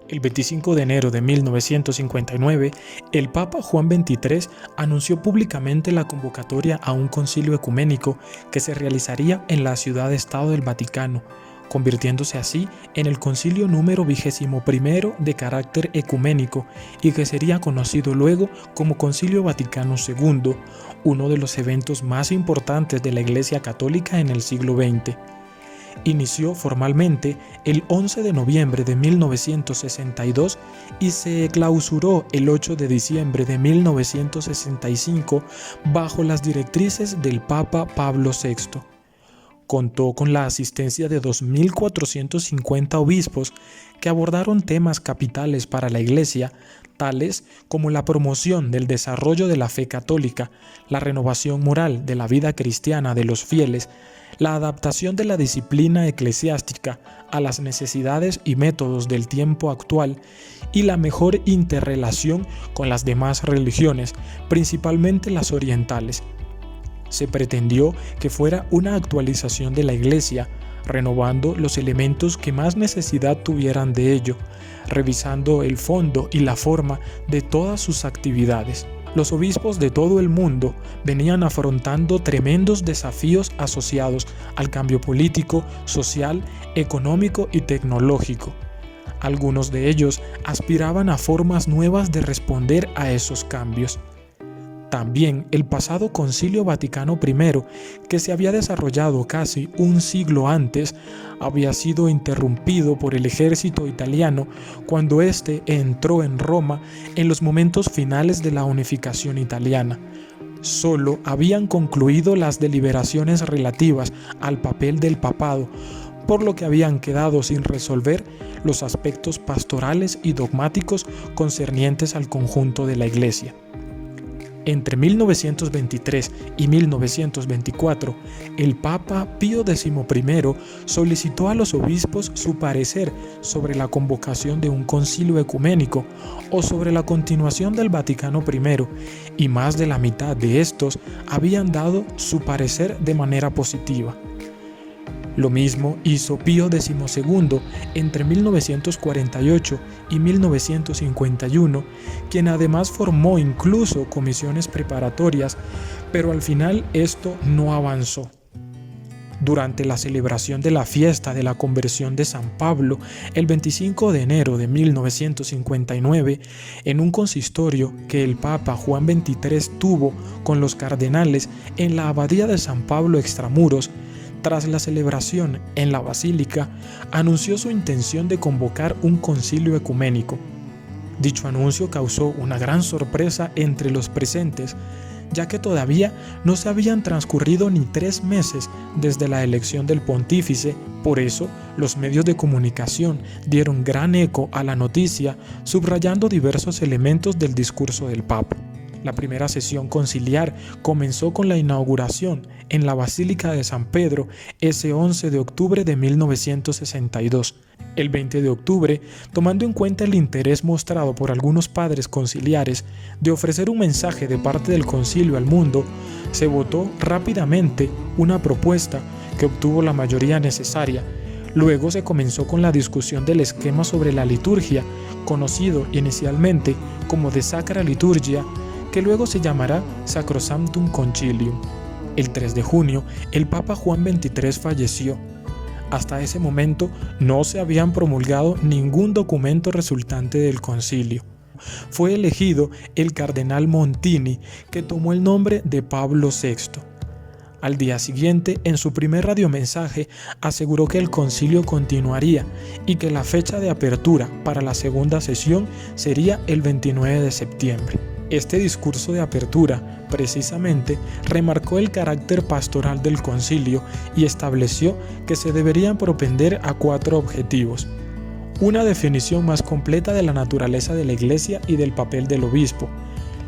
El 25 de enero de 1959, el Papa Juan XXIII anunció públicamente la convocatoria a un concilio ecuménico que se realizaría en la ciudad-estado del Vaticano, convirtiéndose así en el concilio número 21 de carácter ecuménico y que sería conocido luego como Concilio Vaticano II, uno de los eventos más importantes de la Iglesia Católica en el siglo XX. Inició formalmente el 11 de noviembre de 1962 y se clausuró el 8 de diciembre de 1965 bajo las directrices del Papa Pablo VI. Contó con la asistencia de 2.450 obispos que abordaron temas capitales para la Iglesia, tales como la promoción del desarrollo de la fe católica, la renovación moral de la vida cristiana de los fieles, la adaptación de la disciplina eclesiástica a las necesidades y métodos del tiempo actual y la mejor interrelación con las demás religiones, principalmente las orientales. Se pretendió que fuera una actualización de la Iglesia, renovando los elementos que más necesidad tuvieran de ello, revisando el fondo y la forma de todas sus actividades. Los obispos de todo el mundo venían afrontando tremendos desafíos asociados al cambio político, social, económico y tecnológico. Algunos de ellos aspiraban a formas nuevas de responder a esos cambios. También el pasado Concilio Vaticano I, que se había desarrollado casi un siglo antes, había sido interrumpido por el ejército italiano cuando éste entró en Roma en los momentos finales de la unificación italiana. Solo habían concluido las deliberaciones relativas al papel del papado, por lo que habían quedado sin resolver los aspectos pastorales y dogmáticos concernientes al conjunto de la Iglesia. Entre 1923 y 1924, el Papa Pío XI solicitó a los obispos su parecer sobre la convocación de un concilio ecuménico o sobre la continuación del Vaticano I, y más de la mitad de estos habían dado su parecer de manera positiva. Lo mismo hizo Pío XII entre 1948 y 1951, quien además formó incluso comisiones preparatorias, pero al final esto no avanzó. Durante la celebración de la fiesta de la conversión de San Pablo, el 25 de enero de 1959, en un consistorio que el Papa Juan XXIII tuvo con los cardenales en la abadía de San Pablo Extramuros, tras la celebración en la Basílica, anunció su intención de convocar un concilio ecuménico. Dicho anuncio causó una gran sorpresa entre los presentes, ya que todavía no se habían transcurrido ni 3 meses desde la elección del pontífice. Por eso, los medios de comunicación dieron gran eco a la noticia, subrayando diversos elementos del discurso del Papa. La primera sesión conciliar comenzó con la inauguración en la Basílica de San Pedro ese 11 de octubre de 1962. El 20 de octubre, tomando en cuenta el interés mostrado por algunos padres conciliares de ofrecer un mensaje de parte del concilio al mundo, se votó rápidamente una propuesta que obtuvo la mayoría necesaria. Luego se comenzó con la discusión del esquema sobre la liturgia, conocido inicialmente como de Sacra Liturgia, que luego se llamará Sacrosanctum Concilium. El 3 de junio, el Papa Juan XXIII falleció. Hasta ese momento no se habían promulgado ningún documento resultante del concilio. Fue elegido el cardenal Montini, que tomó el nombre de Pablo VI. Al día siguiente, en su primer radiomensaje, aseguró que el concilio continuaría y que la fecha de apertura para la segunda sesión sería el 29 de septiembre. Este discurso de apertura, precisamente, remarcó el carácter pastoral del concilio y estableció que se deberían propender a 4 objetivos: una definición más completa de la naturaleza de la Iglesia y del papel del obispo,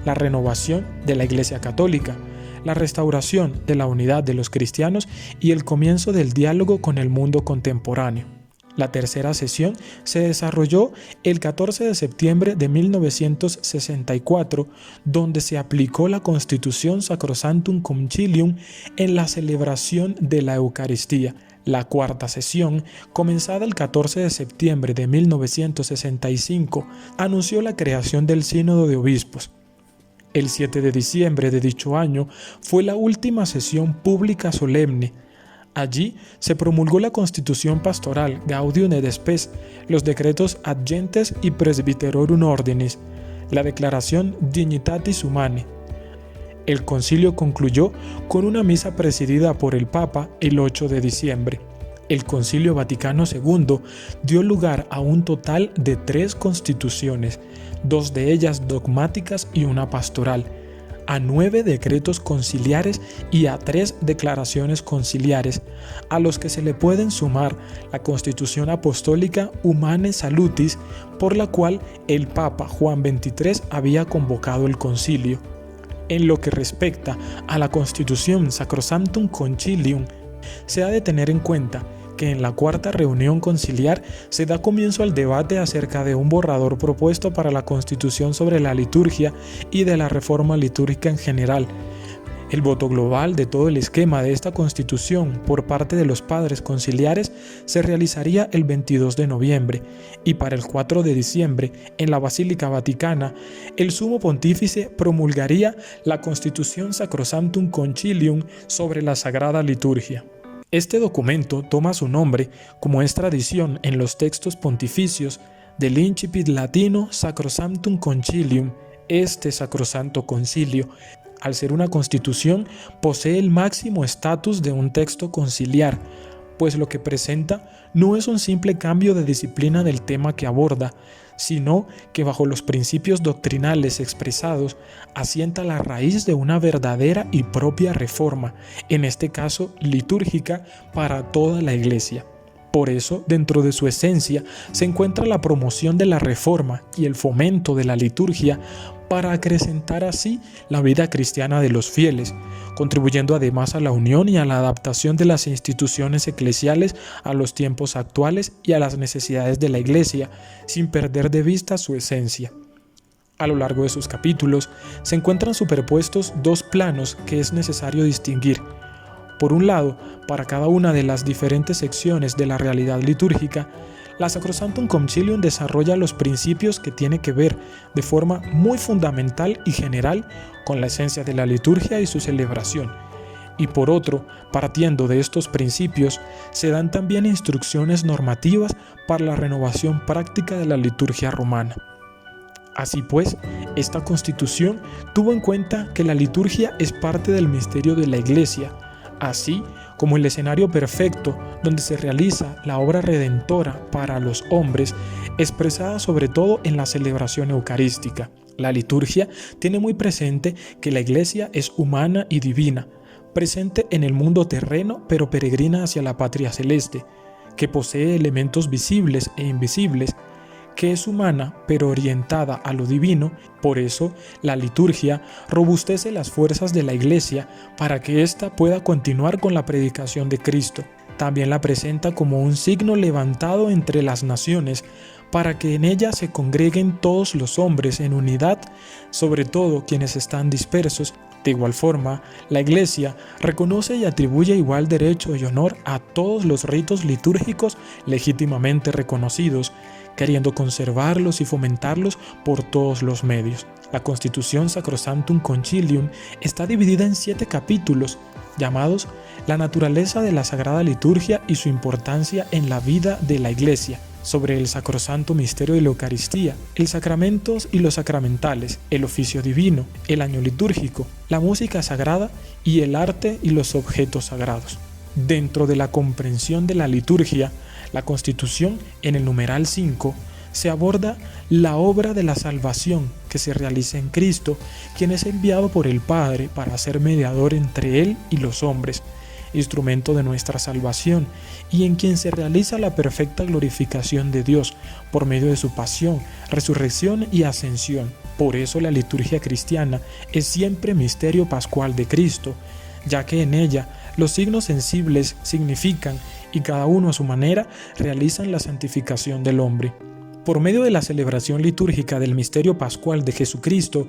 la renovación de la Iglesia católica, la restauración de la unidad de los cristianos y el comienzo del diálogo con el mundo contemporáneo. La tercera sesión se desarrolló el 14 de septiembre de 1964, donde se aplicó la Constitución Sacrosanctum Concilium en la celebración de la Eucaristía. La cuarta sesión, comenzada el 14 de septiembre de 1965, anunció la creación del Sínodo de Obispos. El 7 de diciembre de dicho año fue la última sesión pública solemne. Allí se promulgó la Constitución Pastoral Gaudium et Spes, los decretos Ad Gentes y Presbyterorum Ordinis, la Declaración Dignitatis Humanae. El concilio concluyó con una misa presidida por el Papa el 8 de diciembre. El Concilio Vaticano II dio lugar a un total de 3 constituciones, 2 de ellas dogmáticas y una pastoral, a 9 decretos conciliares y a 3 declaraciones conciliares, a los que se le pueden sumar la Constitución Apostólica Humanae Salutis, por la cual el Papa Juan XXIII había convocado el concilio. En lo que respecta a la Constitución Sacrosanctum Concilium, se ha de tener en cuenta que en la cuarta reunión conciliar se da comienzo al debate acerca de un borrador propuesto para la Constitución sobre la liturgia y de la reforma litúrgica en general. El voto global de todo el esquema de esta Constitución por parte de los padres conciliares se realizaría el 22 de noviembre y para el 4 de diciembre, en la Basílica Vaticana, el Sumo Pontífice promulgaría la Constitución Sacrosanctum Concilium sobre la Sagrada Liturgia. Este documento toma su nombre, como es tradición en los textos pontificios, del incipit latino Sacrosanctum Concilium. Este Sacrosanto Concilio, al ser una constitución, posee el máximo estatus de un texto conciliar, pues lo que presenta no es un simple cambio de disciplina del tema que aborda, sino que bajo los principios doctrinales expresados asienta la raíz de una verdadera y propia reforma, en este caso litúrgica, para toda la Iglesia. Por eso, dentro de su esencia, se encuentra la promoción de la reforma y el fomento de la liturgia para acrecentar así la vida cristiana de los fieles, contribuyendo además a la unión y a la adaptación de las instituciones eclesiales a los tiempos actuales y a las necesidades de la Iglesia, sin perder de vista su esencia. A lo largo de sus capítulos se encuentran superpuestos 2 planos que es necesario distinguir. Por un lado, para cada una de las diferentes secciones de la realidad litúrgica, la Sacrosanctum Concilium desarrolla los principios que tiene que ver de forma muy fundamental y general con la esencia de la liturgia y su celebración. Y por otro, partiendo de estos principios, se dan también instrucciones normativas para la renovación práctica de la liturgia romana. Así pues, esta Constitución tuvo en cuenta que la liturgia es parte del misterio de la Iglesia, así como el escenario perfecto donde se realiza la obra redentora para los hombres, expresada sobre todo en la celebración eucarística. La liturgia tiene muy presente que la Iglesia es humana y divina, presente en el mundo terreno pero peregrina hacia la patria celeste, que posee elementos visibles e invisibles, que es humana pero orientada a lo divino. Por eso la liturgia robustece las fuerzas de la Iglesia para que ésta pueda continuar con la predicación de Cristo. También la presenta como un signo levantado entre las naciones para que en ella se congreguen todos los hombres en unidad, sobre todo quienes están dispersos. De igual forma, la Iglesia reconoce y atribuye igual derecho y honor a todos los ritos litúrgicos legítimamente reconocidos, queriendo conservarlos y fomentarlos por todos los medios. La Constitución Sacrosanctum Concilium está dividida en 7 capítulos, llamados La naturaleza de la Sagrada Liturgia y su importancia en la vida de la Iglesia, sobre el sacrosanto misterio de la Eucaristía, el sacramentos y los sacramentales, el oficio divino, el año litúrgico, la música sagrada y el arte y los objetos sagrados. Dentro de la comprensión de la liturgia, la Constitución, en el numeral 5, se aborda la obra de la salvación que se realiza en Cristo, quien es enviado por el Padre para ser mediador entre Él y los hombres, instrumento de nuestra salvación, y en quien se realiza la perfecta glorificación de Dios por medio de su pasión, resurrección y ascensión. Por eso la liturgia cristiana es siempre misterio pascual de Cristo, ya que en ella los signos sensibles significan y cada uno a su manera realizan la santificación del hombre. Por medio de la celebración litúrgica del misterio pascual de Jesucristo,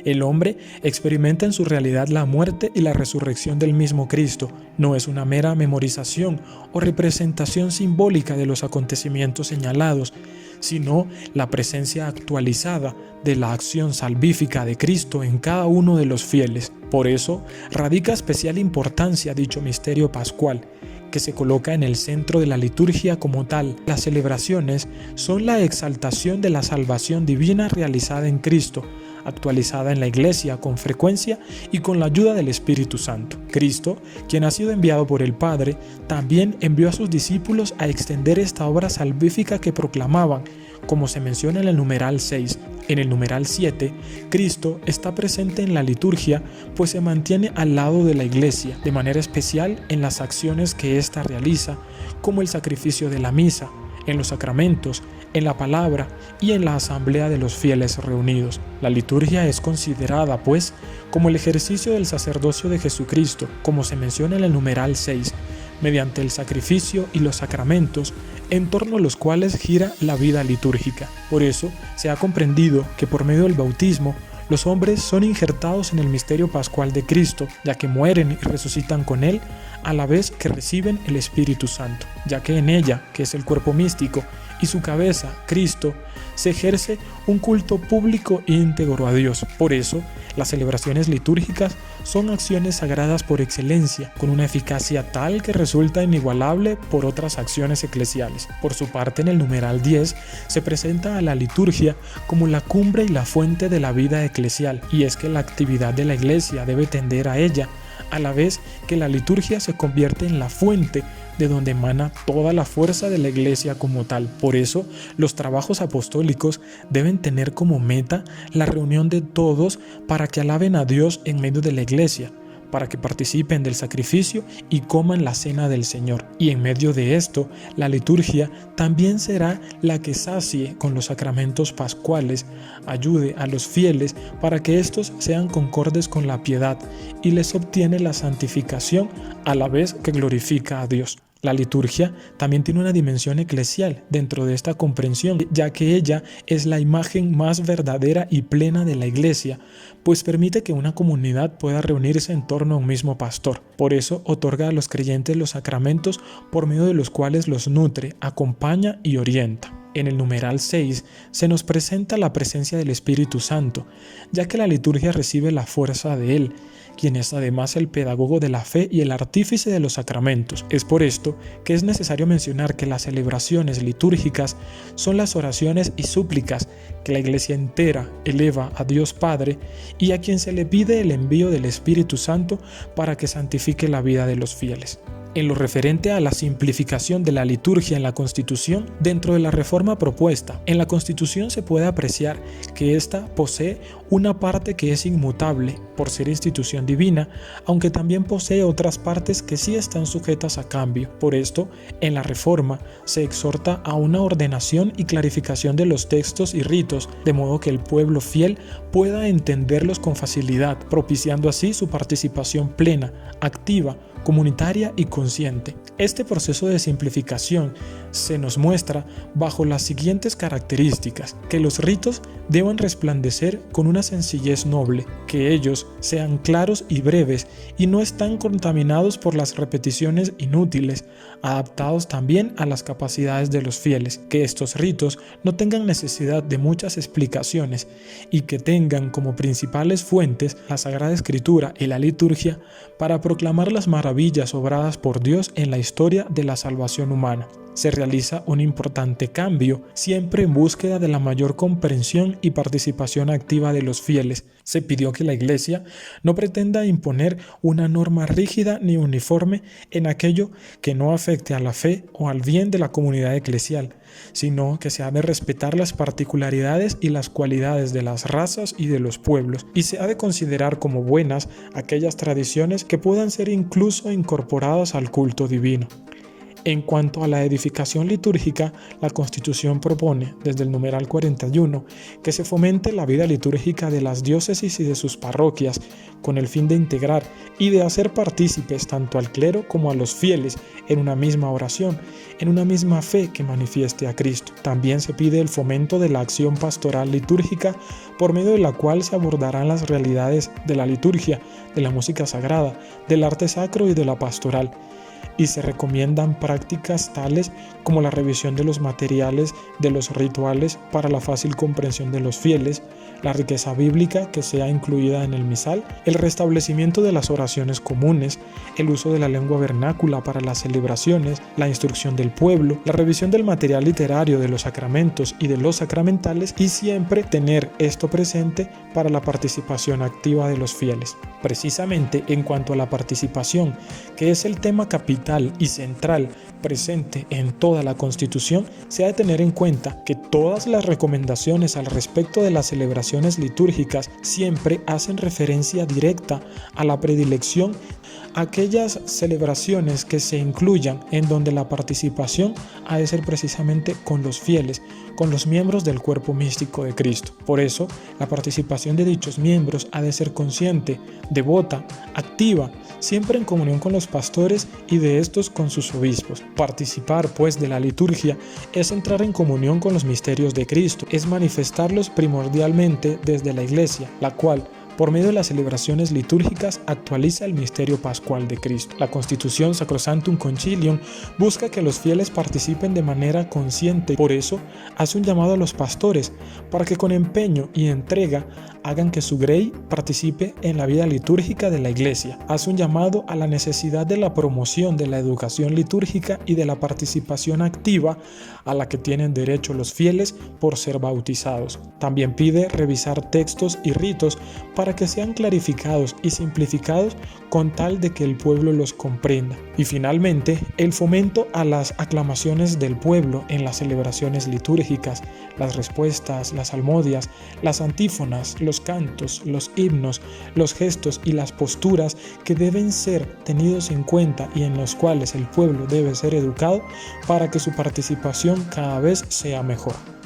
el hombre experimenta en su realidad la muerte y la resurrección del mismo Cristo. No es una mera memorización o representación simbólica de los acontecimientos señalados, sino la presencia actualizada de la acción salvífica de Cristo en cada uno de los fieles. Por eso, radica especial importancia dicho misterio pascual, que se coloca en el centro de la liturgia como tal. Las celebraciones son la exaltación de la salvación divina realizada en Cristo, actualizada en la Iglesia con frecuencia y con la ayuda del Espíritu Santo. Cristo, quien ha sido enviado por el Padre, también envió a sus discípulos a extender esta obra salvífica que proclamaban, como se menciona en el numeral 6. En el numeral 7, Cristo está presente en la liturgia, pues se mantiene al lado de la Iglesia, de manera especial en las acciones que ésta realiza, como el sacrificio de la misa, en los sacramentos, en la palabra y en la asamblea de los fieles reunidos. La liturgia es considerada, pues, como el ejercicio del sacerdocio de Jesucristo, como se menciona en el numeral 6, mediante el sacrificio y los sacramentos, en torno a los cuales gira la vida litúrgica. Por eso, se ha comprendido que por medio del bautismo, los hombres son injertados en el misterio pascual de Cristo, ya que mueren y resucitan con Él, a la vez que reciben el Espíritu Santo, ya que en ella, que es el cuerpo místico, y su cabeza, Cristo, se ejerce un culto público e íntegro a Dios. Por eso, las celebraciones litúrgicas son acciones sagradas por excelencia, con una eficacia tal que resulta inigualable por otras acciones eclesiales. Por su parte, en el numeral 10, se presenta a la liturgia como la cumbre y la fuente de la vida eclesial, y es que la actividad de la Iglesia debe tender a ella, a la vez que la liturgia se convierte en la fuente de donde emana toda la fuerza de la Iglesia como tal. Por eso, los trabajos apostólicos deben tener como meta la reunión de todos para que alaben a Dios en medio de la Iglesia, para que participen del sacrificio y coman la cena del Señor. Y en medio de esto, la liturgia también será la que sacie con los sacramentos pascuales, ayude a los fieles para que éstos sean concordes con la piedad y les obtiene la santificación a la vez que glorifica a Dios. La liturgia también tiene una dimensión eclesial dentro de esta comprensión, ya que ella es la imagen más verdadera y plena de la Iglesia, pues permite que una comunidad pueda reunirse en torno a un mismo pastor. Por eso otorga a los creyentes los sacramentos por medio de los cuales los nutre, acompaña y orienta. En el numeral 6 se nos presenta la presencia del Espíritu Santo, ya que la liturgia recibe la fuerza de Él, quien es además el pedagogo de la fe y el artífice de los sacramentos. Es por esto que es necesario mencionar que las celebraciones litúrgicas son las oraciones y súplicas que la Iglesia entera eleva a Dios Padre y a quien se le pide el envío del Espíritu Santo para que santifique la vida de los fieles. En lo referente a la simplificación de la liturgia en la Constitución, dentro de la reforma propuesta, en la Constitución se puede apreciar que ésta posee una parte que es inmutable por ser institución divina, aunque también posee otras partes que sí están sujetas a cambio. Por esto, en la reforma se exhorta a una ordenación y clarificación de los textos y ritos, de modo que el pueblo fiel pueda entenderlos con facilidad, propiciando así su participación plena, activa, comunitaria y consciente. Este proceso de simplificación se nos muestra bajo las siguientes características: que los ritos deben resplandecer con una sencillez noble, que ellos sean claros y breves y no están contaminados por las repeticiones inútiles, adaptados también a las capacidades de los fieles, que estos ritos no tengan necesidad de muchas explicaciones y que tengan como principales fuentes la Sagrada Escritura y la liturgia para proclamar las maravillas obradas por Dios en la historia de la salvación humana. Se realiza un importante cambio, siempre en búsqueda de la mayor comprensión y participación activa de los fieles. Se pidió que la Iglesia no pretenda imponer una norma rígida ni uniforme en aquello que no afecte a la fe o al bien de la comunidad eclesial, sino que se ha de respetar las particularidades y las cualidades de las razas y de los pueblos, y se ha de considerar como buenas aquellas tradiciones que puedan ser incluso incorporadas al culto divino. En cuanto a la edificación litúrgica, la Constitución propone, desde el numeral 41, que se fomente la vida litúrgica de las diócesis y de sus parroquias, con el fin de integrar y de hacer partícipes tanto al clero como a los fieles en una misma oración, en una misma fe que manifieste a Cristo. También se pide el fomento de la acción pastoral litúrgica, por medio de la cual se abordarán las realidades de la liturgia, de la música sagrada, del arte sacro y de la pastoral. Y se recomiendan prácticas tales como la revisión de los materiales de los rituales para la fácil comprensión de los fieles, la riqueza bíblica que sea incluida en el misal, el restablecimiento de las oraciones comunes, el uso de la lengua vernácula para las celebraciones, la instrucción del pueblo, la revisión del material literario de los sacramentos y de los sacramentales, y siempre tener esto presente para la participación activa de los fieles. Precisamente en cuanto a la participación, que es el tema capital y central presente en toda la Constitución, se ha de tener en cuenta que todas las recomendaciones al respecto de las celebraciones litúrgicas siempre hacen referencia directa a la predilección a aquellas celebraciones que se incluyan en donde la participación ha de ser precisamente con los fieles, con los miembros del cuerpo místico de Cristo. Por eso, la participación de dichos miembros ha de ser consciente, devota, activa, siempre en comunión con los pastores y de estos con sus obispos. Participar, pues, de la liturgia es entrar en comunión con los misterios de Cristo, es manifestarlos primordialmente desde la Iglesia, la cual, por medio de las celebraciones litúrgicas, actualiza el misterio pascual de Cristo. La Constitución Sacrosanctum Concilium busca que los fieles participen de manera consciente. Por eso, hace un llamado a los pastores para que con empeño y entrega hagan que su grey participe en la vida litúrgica de la Iglesia. Hace un llamado a la necesidad de la promoción de la educación litúrgica y de la participación activa a la que tienen derecho los fieles por ser bautizados. También pide revisar textos y ritos para que sean clarificados y simplificados con tal de que el pueblo los comprenda. Y finalmente, el fomento a las aclamaciones del pueblo en las celebraciones litúrgicas, las respuestas, las salmodias, las antífonas, los cantos, los himnos, los gestos y las posturas que deben ser tenidos en cuenta y en los cuales el pueblo debe ser educado para que su participación cada vez sea mejor.